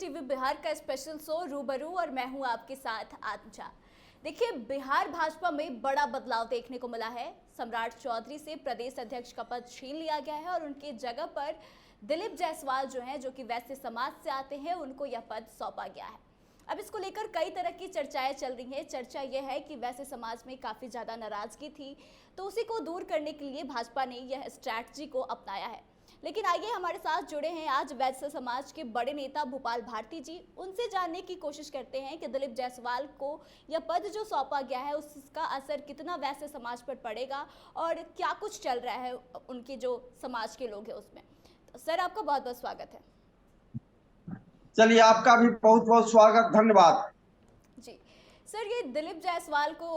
TV Bihar का special show रूबरू और मैं हूं आपके साथ आत्मजा। देखिए, बिहार भाजपा में बड़ा बदलाव देखने को मिला है। सम्राट चौधरी से प्रदेश अध्यक्ष का पद छीन लिया गया है और उनकी जगह पर दिलीप जायसवाल जो हैं, जो कि वैश्य समाज से आते हैं, उनको यह पद सौंपा गया है। अब इसको लेकर कई तरह की चर्चाएं चल रही हैं। चर्चा यह है कि वैश्य समाज में काफी ज्यादा नाराजगी थी, तो उसी को दूर करने के लिए भाजपा ने यह स्ट्रैटेजी को अपनाया है। लेकिन आइए, हमारे साथ जुड़े हैं आज वैश्य समाज के बड़े नेता भूपाल भारती जी। उनसे जानने की कोशिश करते हैं कि दिलीप जायसवाल को यह पद जो सौंपा गया है उसका असर कितना वैश्य समाज पर पड़ेगा और क्या कुछ चल रहा है उनके जो समाज के लोग हैं उसमें। तो सर, आपका बहुत बहुत स्वागत है। चलिए, आपका भी बहुत बहुत स्वागत, धन्यवाद जी सर, ये दिलीप जायसवाल को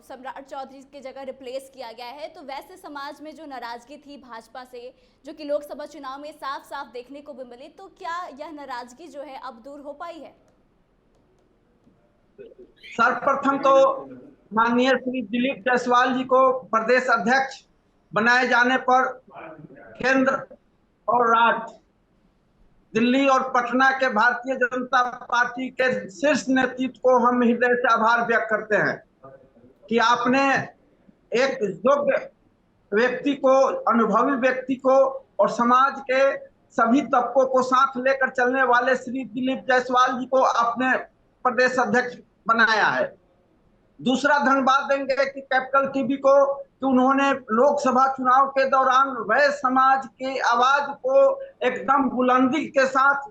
सम्राट चौधरी की जगह रिप्लेस किया गया है, तो वैसे समाज में जो नाराजगी थी भाजपा से, जो कि लोकसभा चुनाव में साफ साफ देखने को भी मिली, तो क्या यह नाराजगी जो है अब दूर हो पाई है? सर्वप्रथम तो माननीय श्री दिलीप जायसवाल जी को प्रदेश अध्यक्ष बनाए जाने पर केंद्र और राज्य, दिल्ली और पटना के भारतीय जनता पार्टी के शीर्ष नेतृत्व को हम हृदय से आभार व्यक्त करते हैं कि आपने एक योग्य व्यक्ति को, अनुभवी व्यक्ति को और समाज के सभी तबकों को साथ लेकर चलने वाले श्री दिलीप जायसवाल जी को आपने प्रदेश अध्यक्ष बनाया है। दूसरा धन्यवाद देंगे कि कैपिटल टीवी को कि उन्होंने लोकसभा चुनाव के दौरान वैश्य समाज की आवाज को एकदम बुलंदी के साथ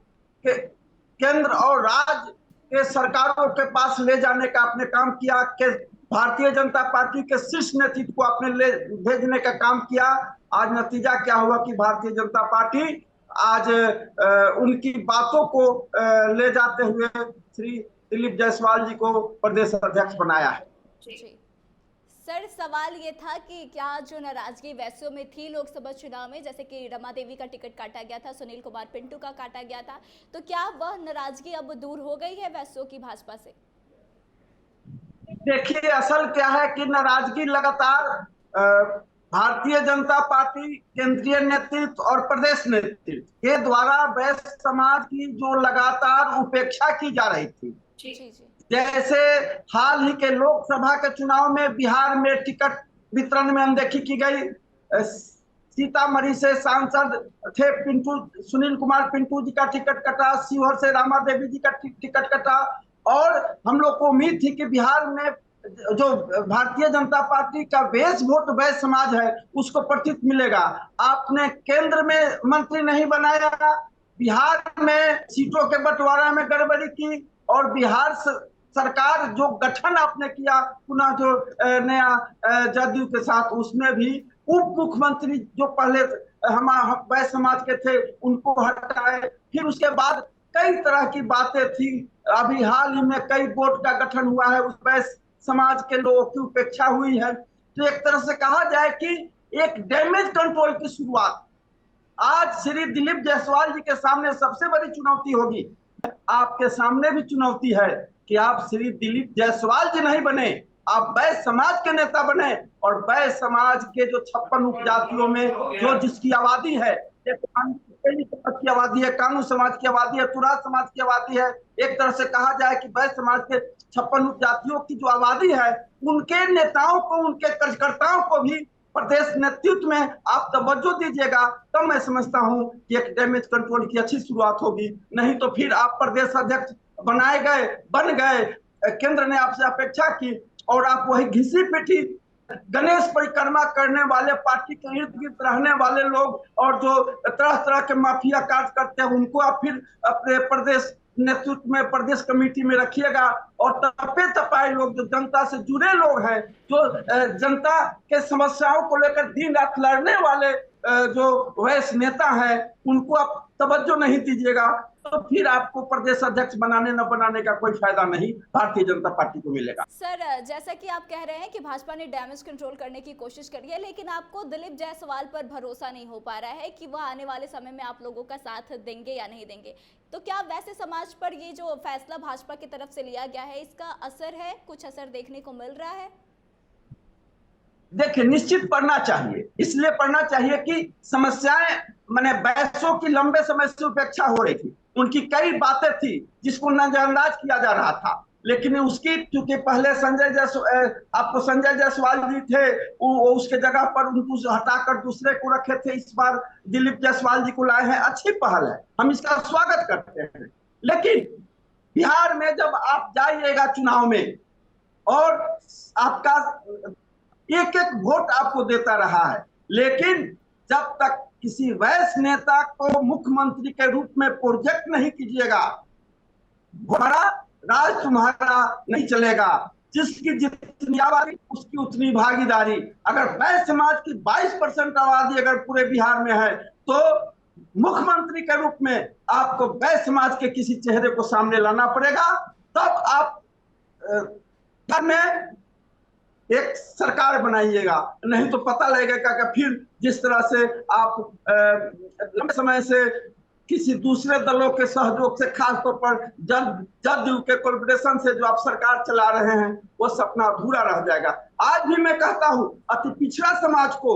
केंद्र और राज्य के सरकारों के पास ले जाने का आपने काम किया, कि भारतीय जनता पार्टी के शीर्ष नेतृत्व को आपने ले भेजने का काम किया। आज नतीजा क्या हुआ कि भारतीय जनता पार्टी आज उनकी बातों को ले जाते हुए श्री दिलीप जायसवाल जी को प्रदेश अध्यक्ष बनाया है। जी सर, सवाल ये था कि क्या जो नाराजगी वैश्यों में थी लोकसभा चुनाव में, जैसे कि रमा देवी का टिकट काटा गया था, सुनील कुमार पिंटू का काटा गया था, तो क्या वह नाराजगी अब दूर हो गई है वैश्यों की भाजपा से? देखिए, असल क्या है कि नाराजगी लगातार भारतीय जनता पार्टी, केंद्रीय नेतृत्व और प्रदेश नेतृत्व के द्वारा वैश्य समाज की जो लगातार उपेक्षा की जा रही थी। जी। जैसे हाल ही के लोकसभा के चुनाव में बिहार में टिकट वितरण में अनदेखी की गई। सीतामढ़ी से सांसद थे सुनील कुमार पिंटू जी का टिकट कटा, शिवहर से रमा देवी जी का टिकट कटा और हम लोग को उम्मीद थी कि बिहार में जो भारतीय जनता पार्टी का बेस वोट वैश्य समाज है उसको प्रतिशत मिलेगा। आपने केंद्र में मंत्री नहीं बनाया, बिहार में सीटों के बंटवारा में गड़बड़ी की और बिहार सरकार जो गठन आपने किया पुनः जो नया जदयू के साथ, उसमें भी उप मुख्यमंत्री जो पहले हम वैश्य समाज के थे उनको हटाए। फिर उसके बाद कई तरह की बातें थी। अभी हाल ही में कई बोर्ड का गठन हुआ है, उस वैश्य समाज के लोगों की उपेक्षा हुई है। तो एक तरह से कहा जाए कि एक डैमेज कंट्रोल की शुरुआत आज श्री दिलीप जायसवाल जी के सामने सबसे बड़ी चुनौती होगी। आपके सामने भी चुनौती है कि आप श्री दिलीप जायसवाल जी नहीं बने, आप वैश्य समाज के नेता बने और वैश्य समाज के जो 56 उपजातियों में जो जिसकी आबादी है, समाज की आबादी है, कानू समाज की आबादी है, तुरा समाज की आबादी है, एक तरह से कहा जाए कि वैश्य समाज के 56 उपजातियों की जो आबादी है, उनके नेताओं को, उनके कार्यकर्ताओं को भी प्रदेश नेतृत्व में आप तवज्जो दीजिएगा, तब मैं समझता हूं कि एक डैमेज कंट्रोल की अच्छी शुरुआत होगी। नहीं तो फिर आप प्रदेश अध्यक्ष बनाए गए, बन गए, केंद्र ने आपसे अपेक्षा की और आप वही घिसी पिटी गणेश परिक्रमा करने वाले, पार्टी के इर्द गिर्द रहने वाले लोग और जो तरह तरह के माफिया कार्य करते हैं उनको आप फिर अपने प्रदेश नेतृत्व में, प्रदेश कमेटी में रखिएगा और तपे तपाए लोग, जो जनता से जुड़े लोग हैं, जो जनता के समस्याओं को लेकर दिन रात लड़ने वाले जो वैश्य नेता हैं, उनको आप तवज्जो नहीं दीजिएगा तो फिर आपको प्रदेश अध्यक्ष बनाने न बनाने का कोई फायदा नहीं भारतीय जनता पार्टी को मिलेगा। सर, जैसा कि आप कह रहे हैं कि भाजपा ने डैमेज कंट्रोल करने की कोशिश करी है, लेकिन आपको दिलीप जायसवाल पर भरोसा नहीं हो पा रहा है कि वह आने वाले समय में आप लोगों का साथ देंगे या नहीं देंगे। तो क्या वैसे समाज पर ये जो फैसला भाजपा की तरफ से लिया गया है, इसका असर है, कुछ असर देखने को मिल रहा है? देखिए, निश्चित पढ़ना चाहिए, इसलिए पढ़ना चाहिए कि समस्याएं, मैंने वैश्यों की लंबे समय से उपेक्षा हो रही थी, उनकी कई बातें थी जिसको नजरअंदाज किया जा रहा था, लेकिन उसकी क्योंकि पहले आपको संजय जायसवाल जी थे, वो उसके जगह पर उनको हटाकर दूसरे को रखे थे। इस बार दिलीप जायसवाल जी को लाए हैं, अच्छी पहल है, हम इसका स्वागत करते हैं। लेकिन बिहार में जब आप जाइएगा चुनाव में और आपका एक एक वोट आपको देता रहा है, लेकिन जब तक किसी वैश्य नेता को मुख्यमंत्री के रूप में प्रोजेक्ट नहीं कीजिएगा, बड़ा राज तुम्हारा नहीं चलेगा। जिसकी जितनी आबादी उसकी उतनी भागीदारी। अगर वैश्य समाज की 22% आबादी अगर पूरे बिहार में है तो मुख्यमंत्री के रूप में आपको वैश्य समाज के किसी चेहरे को सामने लाना पड़ेगा, तब आप में एक सरकार बनाइएगा। नहीं तो पता लगेगा कि फिर जिस तरह से आप लंबे समय से किसी दूसरे दलों के सहयोग से, खासतौर पर जदयू के कोलैबोरेशन से जो आप सरकार चला रहे हैं, वो सपना अधूरा रह जाएगा। आज भी मैं कहता हूं, अति पिछड़ा समाज को,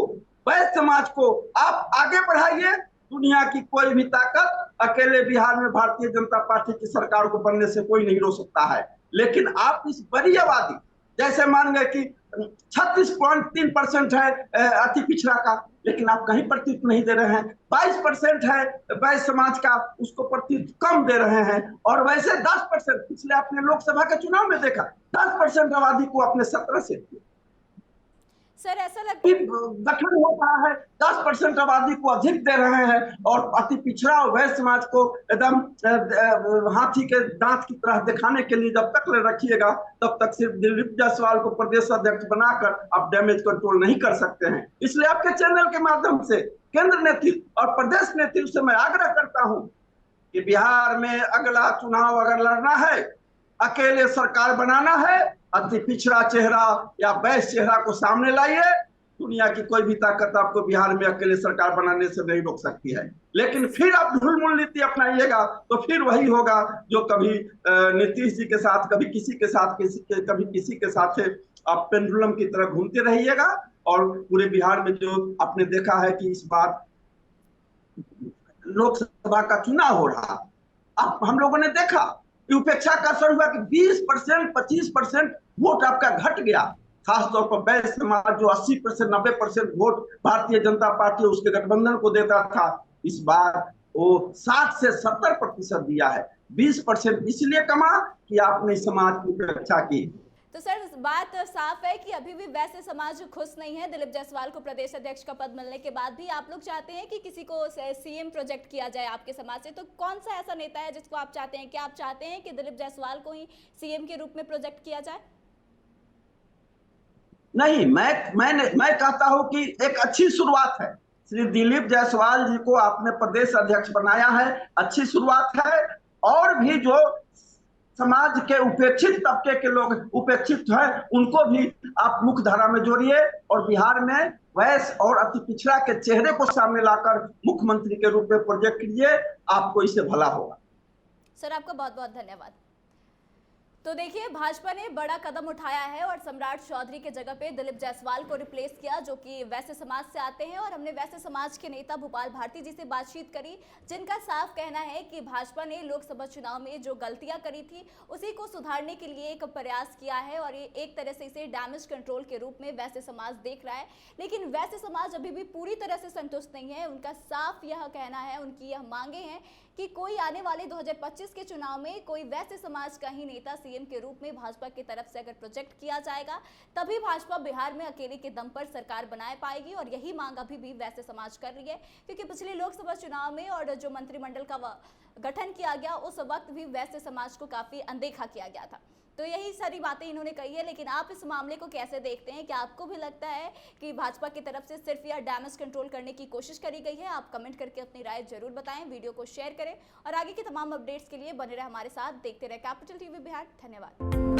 वैश्य समाज को आप आगे बढ़ाइए। दुनिया की कोई भी ताकत अकेले बिहार में भारतीय जनता पार्टी की सरकार को बनने से कोई नहीं रोक सकता है। लेकिन आप इस बड़ी आबादी, जैसे मान गए कि 36.3% है अति पिछड़ा का, लेकिन आप कहीं प्रतिशत नहीं दे रहे हैं। 22% है वैश्य समाज का, उसको प्रतिशत कम दे रहे हैं। और वैसे 10%, पिछले आपने लोकसभा के चुनाव में देखा 10% आबादी को अपने 17 से सर ऐसा लगता है गठन हो रहा है, 10% आबादी को अधिक दे रहे हैं और अति पिछड़ा और वैश्य समाज को एकदम हाथी के दांत की तरह दिखाने के लिए जब तक रखिएगा, तब तक सिर्फ दिलीप जायसवाल को प्रदेश अध्यक्ष बनाकर आप डैमेज कंट्रोल नहीं कर सकते हैं। इसलिए आपके चैनल के माध्यम से केंद्र नेतृत्व और प्रदेश नेतृत्व से मैं आग्रह करता हूं कि बिहार में अगला चुनाव अगर लड़ना है, अकेले सरकार बनाना है, अति पिछड़ा चेहरा या वैश्य चेहरा को सामने लाइए। दुनिया की कोई भी ताकत आपको बिहार में अकेले सरकार बनाने से नहीं रोक सकती है। लेकिन फिर आप ढुलमुल नीति अपनाइएगा तो फिर वही होगा जो कभी नीतीश जी के साथ, कभी किसी के साथ, कभी किसी के साथ आप पेंडुलम की तरह घूमते रहिएगा। और पूरे बिहार में जो आपने देखा है कि इस बार लोकसभा का चुनाव हो रहा, अब हम लोगों ने देखा उपेक्षा का असर हुआ कि 20%, 25% वोट आपका घट गया। खासतौर पर वैश्य समाज जो 80%, 90% वोट भारतीय जनता पार्टी उसके गठबंधन को देता था, इस बार वो 60 से 70% दिया है। 20% इसलिए कमा कि आपने समाज की उपेक्षा की। तो सर बात साफ है कि अभी भी वैसे समाज खुश नहीं है। दिलीप जायसवाल को प्रदेश अध्यक्ष का पद मिलने के बाद भी आप लोग चाहते हैं कि किसी को सीएम प्रोजेक्ट किया जाए आपके समाज से, तो कौन सा ऐसा नेता है जिसको आप चाहते हैं? क्या आप चाहते हैं कि दिलीप जायसवाल को ही सीएम के रूप में प्रोजेक्ट किया जाए? नहीं, मैं कहता हूं कि एक अच्छी शुरुआत है। श्री दिलीप जायसवाल जी को आपने प्रदेश अध्यक्ष बनाया है, अच्छी शुरुआत है। और भी जो समाज के उपेक्षित तबके के लोग उपेक्षित हैं, उनको भी आप मुख्य धारा में जोड़िए और बिहार में वैश्य और अति पिछड़ा के चेहरे को सामने लाकर मुख्यमंत्री के रूप में प्रोजेक्ट कीजिए, आपको इससे भला होगा। सर आपका बहुत बहुत धन्यवाद। तो देखिए, भाजपा ने बड़ा कदम उठाया है और सम्राट चौधरी के जगह पे दिलीप जायसवाल को रिप्लेस किया, जो कि वैश्य समाज से आते हैं। और हमने वैश्य समाज के नेता भूपाल भारती जी से बातचीत करी, जिनका साफ कहना है कि भाजपा ने लोकसभा चुनाव में जो गलतियां करी थी उसी को सुधारने के लिए एक प्रयास किया है और ये एक तरह से इसे डैमेज कंट्रोल के रूप में वैश्य समाज देख रहा है। लेकिन वैश्य समाज अभी भी पूरी तरह से संतुष्ट नहीं है। उनका साफ यह कहना है, उनकी यह मांगे हैं कि कोई आने वाले 2025 के चुनाव में कोई वैश्य समाज का ही नेता सीएम के रूप में भाजपा की तरफ से अगर प्रोजेक्ट किया जाएगा, तभी भाजपा बिहार में अकेले के दम पर सरकार बना पाएगी। और यही मांग अभी भी वैश्य समाज कर रही है, क्योंकि पिछले लोकसभा चुनाव में और जो मंत्रिमंडल का गठन किया गया उस वक्त भी वैश्य समाज को काफी अनदेखा किया गया था। तो यही सारी बातें इन्होंने कही है। लेकिन आप इस मामले को कैसे देखते हैं? क्या आपको भी लगता है कि भाजपा की तरफ से सिर्फ यह डैमेज कंट्रोल करने की कोशिश करी गई है? आप कमेंट करके अपनी राय जरूर बताएं, वीडियो को शेयर करें और आगे की तमाम अपडेट्स के लिए बने रहे हमारे साथ। देखते रहे कैपिटल टीवी बिहार। धन्यवाद।